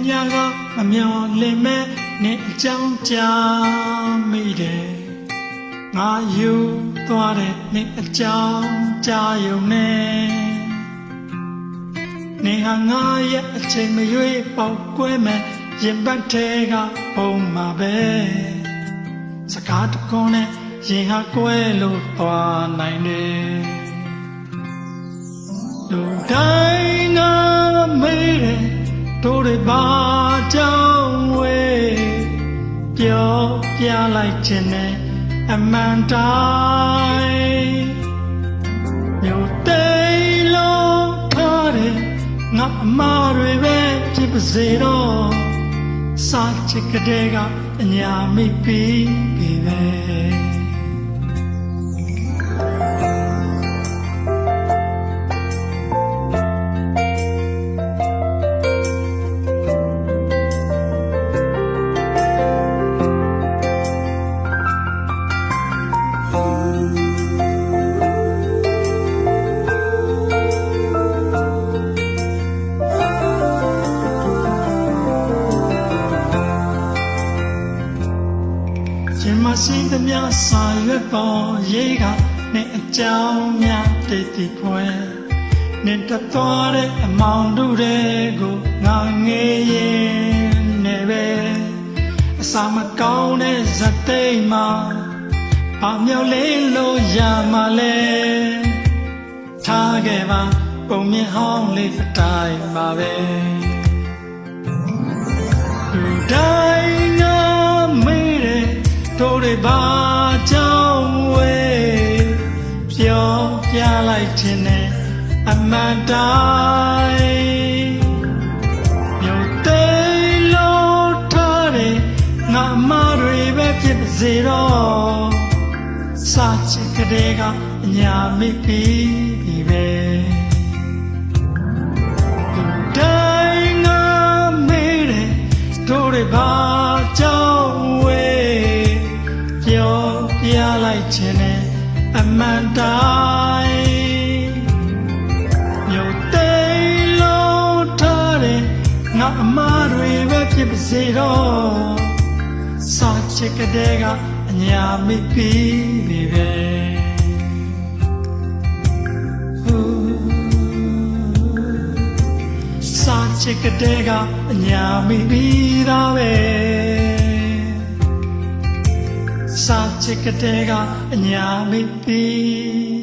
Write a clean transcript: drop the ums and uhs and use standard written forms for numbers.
များကမမျော်လင့်မဲ့နဲ့အကြောင်းကြားမိတယ်ငါယူသွားတဲ့နဲ့အကြောင်းကြားရုံနဲ့နေဟာငါရဲ့အချိန်မရွေးပေါက်ကွဲမဲ့ရင်ပတ်ထဲကပုံမှာပဲစကားတခွန်းနဲ့ရင်ဟာကွဲလို့သွားနိုင်တယ်လူတိုင်းငါမေးတယ်တို့တွေဘာကြောင့်ဝေးပြောပြလိုက်ခြင်းနဲ့အမှန်တိုင်းမြို့သိမ်းလို့ထားတယ်ငါအမားတွေပဲဖြစ်ပါစေတော့စာချစ်ကတဲ့ကအညာမိပြီးပြီပဲရှင်မရှိသမျှစာရွက်ပေါ်ရေးကနဲ့အကြောင်းများတည်တည်ဖွဲနဲ့တသွားတဲ့အမောင်တို့တွေကိုငါငေးရင်နဲ့ပဲအစာမကောင်းတဲ့ဇတ်သိမ်းမှာဘာမြောက်လေးလို့ရမှာလဲထားခဲ့ပါပုံမြင်ဟောင်းလေးအတိုင်းပါပဲလူတိုင်းငါမေးတယ်တို့တွေဘာကြောင့်ဝေးပြောပြလိုက်ခြင်းနဲ့အမှန်တိုင်းမြို့သိမ်းလို့ထားတယ်ငါမတွေပဲဖြစ်ပါစေတော့စာချစ်ကလေးကအညာမိပြီးပြီပဲလူတိုင်းငါမေးတယ်တို့တွေဘာကြောင့်ဝေးပြောပြလိုက်ခြင်းနဲ့အမှန်တိုင်းမြို့သိမ်းလို့ထားတယ်ငါအမားတွေပဲဖြစ်ပါစေတော့စာချစ်ကတဲ့ကအညာမိပြီးပြီပဲစာချစ်ကတဲ့ကအညာမိပြီးသားပဲစာချစ်ကတဲ့ကအညာမိပြီး